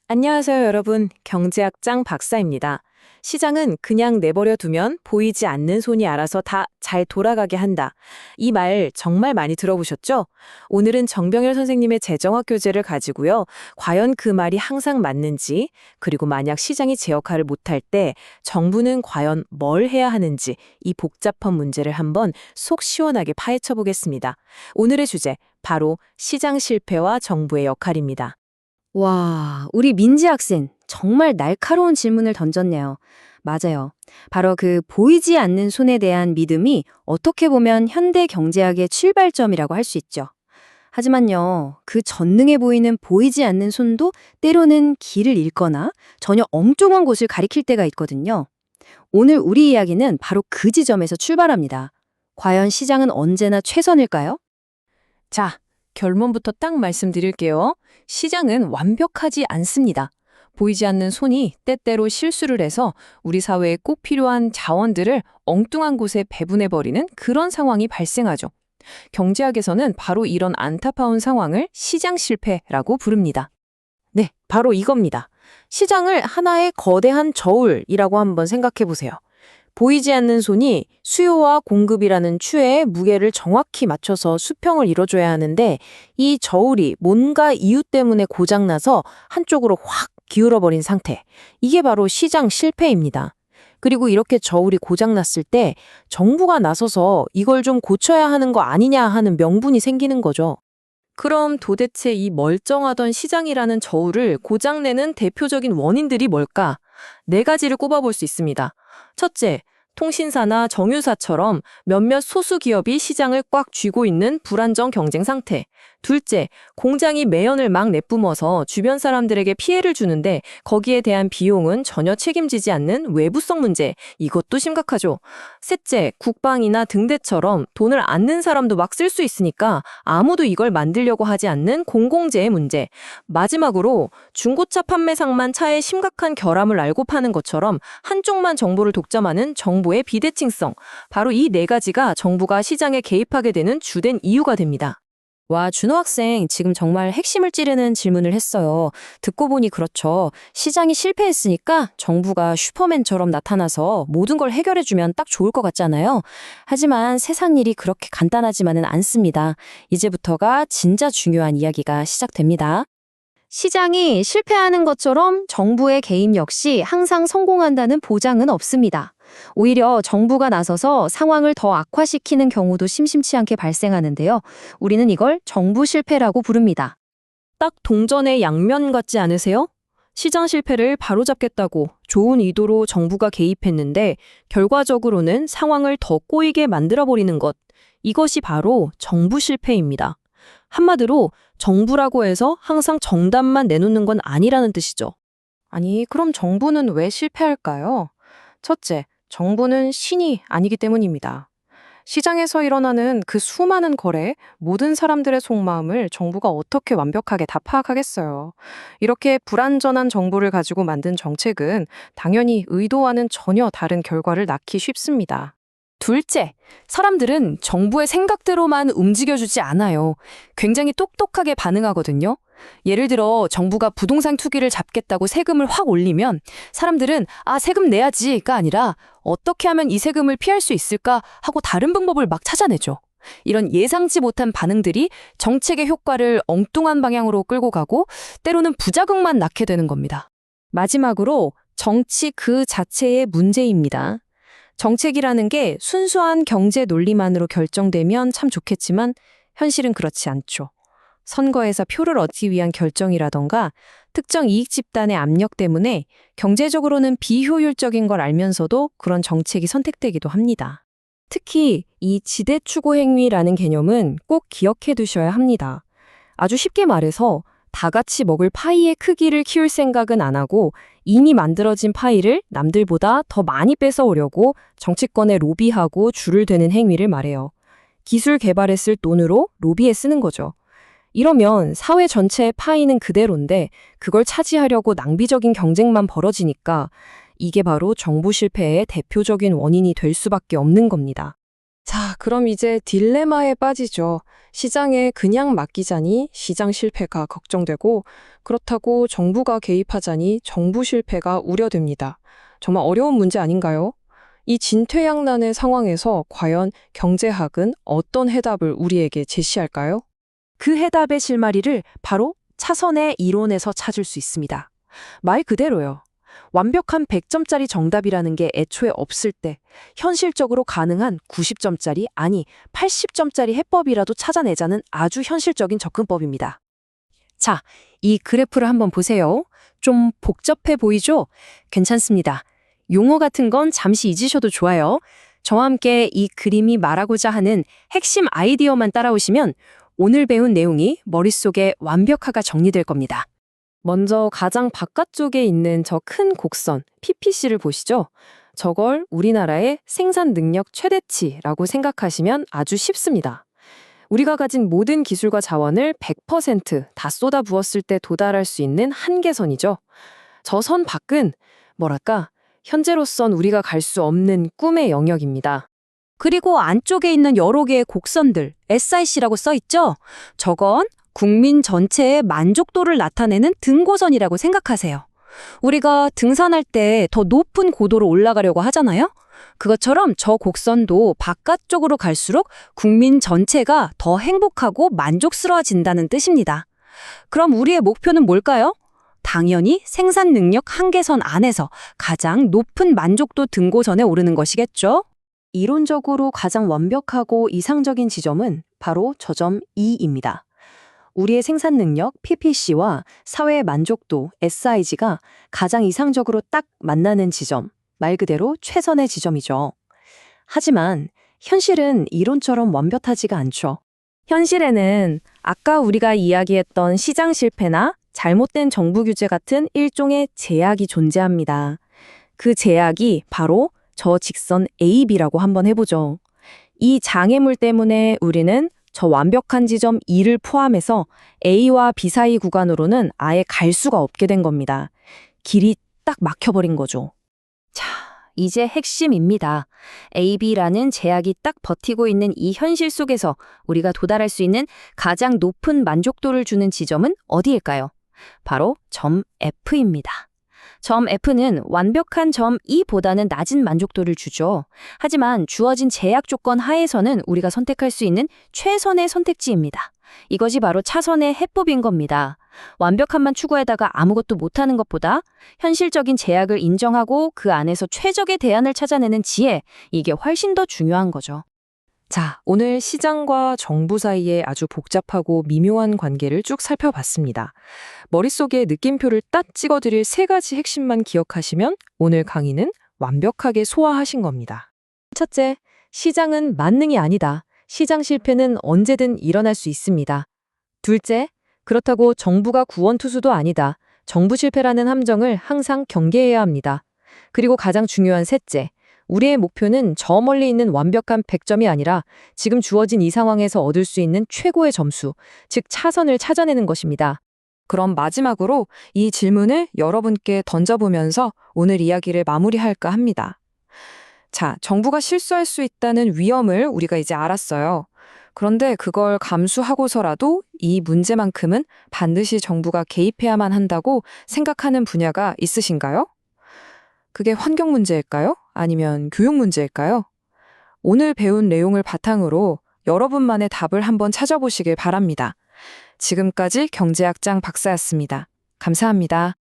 안녕하세요, 여러분. 경제학장 박사입니다. 시장은 그냥 내버려 두면 보이지 않는 손이 알아서 다 잘 돌아가게 한다. 이 말 정말 많이 들어보셨죠? 오늘은 정병열 선생님의 재정학 교재를 가지고요. 과연 그 말이 항상 맞는지, 그리고 만약 시장이 제 역할을 못할 때 정부는 과연 뭘 해야 하는지 이 복잡한 문제를 한번 속 시원하게 파헤쳐 보겠습니다. 오늘의 주제, 바로 시장 실패와 정부의 역할입니다. 와, 우리 민지 학생 정말 날카로운 질문을 던졌네요. 맞아요. 바로 그 보이지 않는 손에 대한 믿음이 어떻게 보면 현대 경제학의 출발점이라고 할 수 있죠. 하지만요, 그 전능해 보이는 보이지 않는 손도 때로는 길을 잃거나 전혀 엉뚱한 곳을 가리킬 때가 있거든요. 오늘 우리 이야기는 바로 그 지점에서 출발합니다. 과연 시장은 언제나 최선일까요? 자, 결론부터 딱 말씀드릴게요. 시장은 완벽하지 않습니다. 보이지 않는 손이 때때로 실수를 해서 우리 사회에 꼭 필요한 자원들을 엉뚱한 곳에 배분해버리는 그런 상황이 발생하죠. 경제학에서는 바로 이런 안타까운 상황을 시장 실패라고 부릅니다. 네, 바로 이겁니다. 시장을 하나의 거대한 저울이라고 한번 생각해 보세요. 보이지 않는 손이 수요와 공급이라는 추의 무게를 정확히 맞춰서 수평을 이뤄줘야 하는데 이 저울이 뭔가 이유 때문에 고장나서 한쪽으로 확 기울어버린 상태. 이게 바로 시장 실패입니다. 그리고 이렇게 저울이 고장났을 때 정부가 나서서 이걸 좀 고쳐야 하는 거 아니냐 하는 명분이 생기는 거죠. 그럼 도대체 이 멀쩡하던 시장이라는 저울을 고장내는 대표적인 원인들이 뭘까? 네 가지를 꼽아볼 수 있습니다. 첫째, 통신사나 정유사처럼 몇몇 소수 기업이 시장을 꽉 쥐고 있는 불안정 경쟁 상태. 둘째, 공장이 매연을 막 내뿜어서 주변 사람들에게 피해를 주는데 거기에 대한 비용은 전혀 책임지지 않는 외부성 문제. 이것도 심각하죠. 셋째, 국방이나 등대처럼 돈을 안 낸 사람도 막 쓸 수 있으니까 아무도 이걸 만들려고 하지 않는 공공재의 문제. 마지막으로 중고차 판매상만 차의 심각한 결함을 알고 파는 것처럼 한쪽만 정보를 독점하는 정보의 비대칭성. 바로 이 네 가지가 정부가 시장에 개입하게 되는 주된 이유가 됩니다. 와, 준호 학생 지금 정말 핵심을 찌르는 질문을 했어요. 듣고 보니 그렇죠. 시장이 실패했으니까 정부가 슈퍼맨처럼 나타나서 모든 걸 해결해주면 딱 좋을 것 같잖아요. 하지만 세상 일이 그렇게 간단하지만은 않습니다. 이제부터가 진짜 중요한 이야기가 시작됩니다. 시장이 실패하는 것처럼 정부의 개입 역시 항상 성공한다는 보장은 없습니다. 오히려 정부가 나서서 상황을 더 악화시키는 경우도 심심치 않게 발생하는데요. 우리는 이걸 정부 실패라고 부릅니다. 딱 동전의 양면 같지 않으세요? 시장 실패를 바로잡겠다고 좋은 의도로 정부가 개입했는데 결과적으로는 상황을 더 꼬이게 만들어버리는 것. 이것이 바로 정부 실패입니다. 한마디로 정부라고 해서 항상 정답만 내놓는 건 아니라는 뜻이죠. 아니, 그럼 정부는 왜 실패할까요? 첫째, 정부는 신이 아니기 때문입니다. 시장에서 일어나는 그 수많은 거래, 모든 사람들의 속마음을 정부가 어떻게 완벽하게 다 파악하겠어요. 이렇게 불완전한 정보를 가지고 만든 정책은 당연히 의도와는 전혀 다른 결과를 낳기 쉽습니다. 둘째, 사람들은 정부의 생각대로만 움직여주지 않아요. 굉장히 똑똑하게 반응하거든요. 예를 들어 정부가 부동산 투기를 잡겠다고 세금을 확 올리면 사람들은 세금 내야지가 아니라 어떻게 하면 이 세금을 피할 수 있을까 하고 다른 방법을 막 찾아내죠. 이런 예상치 못한 반응들이 정책의 효과를 엉뚱한 방향으로 끌고 가고 때로는 부작용만 낳게 되는 겁니다. 마지막으로 정치 그 자체의 문제입니다. 정책이라는 게 순수한 경제 논리만으로 결정되면 참 좋겠지만 현실은 그렇지 않죠. 선거에서 표를 얻기 위한 결정이라던가 특정 이익 집단의 압력 때문에 경제적으로는 비효율적인 걸 알면서도 그런 정책이 선택되기도 합니다. 특히 이 지대 추구 행위라는 개념은 꼭 기억해 두셔야 합니다. 아주 쉽게 말해서 다 같이 먹을 파이의 크기를 키울 생각은 안 하고 이미 만들어진 파이를 남들보다 더 많이 뺏어오려고 정치권에 로비하고 줄을 대는 행위를 말해요. 기술 개발에 쓸 돈으로 로비에 쓰는 거죠. 이러면 사회 전체의 파이는 그대로인데 그걸 차지하려고 낭비적인 경쟁만 벌어지니까 이게 바로 정부 실패의 대표적인 원인이 될 수밖에 없는 겁니다. 자, 그럼 이제 딜레마에 빠지죠. 시장에 그냥 맡기자니 시장 실패가 걱정되고, 그렇다고 정부가 개입하자니 정부 실패가 우려됩니다. 정말 어려운 문제 아닌가요? 이 진퇴양난의 상황에서 과연 경제학은 어떤 해답을 우리에게 제시할까요? 그 해답의 실마리를 바로 차선의 이론에서 찾을 수 있습니다. 말 그대로요. 완벽한 100점짜리 정답이라는 게 애초에 없을 때 현실적으로 가능한 90점짜리 아니 80점짜리 해법이라도 찾아내자는 아주 현실적인 접근법입니다. 자, 이 그래프를 한번 보세요. 좀 복잡해 보이죠? 괜찮습니다. 용어 같은 건 잠시 잊으셔도 좋아요. 저와 함께 이 그림이 말하고자 하는 핵심 아이디어만 따라오시면 오늘 배운 내용이 머릿속에 완벽하게 정리될 겁니다. 먼저 가장 바깥쪽에 있는 저 큰 곡선 PPC를 보시죠. 저걸 우리나라의 생산 능력 최대치라고 생각하시면 아주 쉽습니다. 우리가 가진 모든 기술과 자원을 100%다 쏟아 부었을 때 도달할 수 있는 한계선이죠. 저 선 밖은 뭐랄까 현재로선 우리가 갈 수 없는 꿈의 영역입니다. 그리고 안쪽에 있는 여러 개의 곡선들, SIC라고 써 있죠? 저건 국민 전체의 만족도를 나타내는 등고선이라고 생각하세요. 우리가 등산할 때 더 높은 고도로 올라가려고 하잖아요? 그것처럼 저 곡선도 바깥쪽으로 갈수록 국민 전체가 더 행복하고 만족스러워진다는 뜻입니다. 그럼 우리의 목표는 뭘까요? 당연히 생산 능력 한계선 안에서 가장 높은 만족도 등고선에 오르는 것이겠죠? 이론적으로 가장 완벽하고 이상적인 지점은 바로 저점 2입니다. 우리의 생산 능력 PPC와 사회의 만족도 SIG가 가장 이상적으로 딱 만나는 지점, 말 그대로 최선의 지점이죠. 하지만 현실은 이론처럼 완벽하지가 않죠. 현실에는 아까 우리가 이야기했던 시장 실패나 잘못된 정부 규제 같은 일종의 제약이 존재합니다. 그 제약이 바로 저 직선 AB라고 한번 해보죠. 이 장애물 때문에 우리는 저 완벽한 지점 2를 포함해서 A와 B 사이 구간으로는 아예 갈 수가 없게 된 겁니다. 길이 딱 막혀버린 거죠. 자, 이제 핵심입니다. AB라는 제약이 딱 버티고 있는 이 현실 속에서 우리가 도달할 수 있는 가장 높은 만족도를 주는 지점은 어디일까요? 바로 점 F입니다. 점 F는 완벽한 점 E보다는 낮은 만족도를 주죠. 하지만 주어진 제약 조건 하에서는 우리가 선택할 수 있는 최선의 선택지입니다. 이것이 바로 차선의 해법인 겁니다. 완벽함만 추구하다가 아무것도 못하는 것보다 현실적인 제약을 인정하고 그 안에서 최적의 대안을 찾아내는 지혜, 이게 훨씬 더 중요한 거죠. 자, 오늘 시장과 정부 사이에 아주 복잡하고 미묘한 관계를 쭉 살펴봤습니다. 머릿속에 느낌표를 딱 찍어드릴 3가지 핵심만 기억하시면 오늘 강의는 완벽하게 소화하신 겁니다. 첫째, 시장은 만능이 아니다. 시장 실패는 언제든 일어날 수 있습니다. 둘째, 그렇다고 정부가 구원투수도 아니다. 정부 실패라는 함정을 항상 경계해야 합니다. 그리고 가장 중요한 셋째, 우리의 목표는 저 멀리 있는 완벽한 100점이 아니라 지금 주어진 이 상황에서 얻을 수 있는 최고의 점수, 즉 차선을 찾아내는 것입니다. 그럼 마지막으로 이 질문을 여러분께 던져보면서 오늘 이야기를 마무리할까 합니다. 자, 정부가 실수할 수 있다는 위험을 우리가 이제 알았어요. 그런데 그걸 감수하고서라도 이 문제만큼은 반드시 정부가 개입해야만 한다고 생각하는 분야가 있으신가요? 그게 환경 문제일까요? 아니면 교육 문제일까요? 오늘 배운 내용을 바탕으로 여러분만의 답을 한번 찾아보시길 바랍니다. 지금까지 경제학장 박사였습니다. 감사합니다.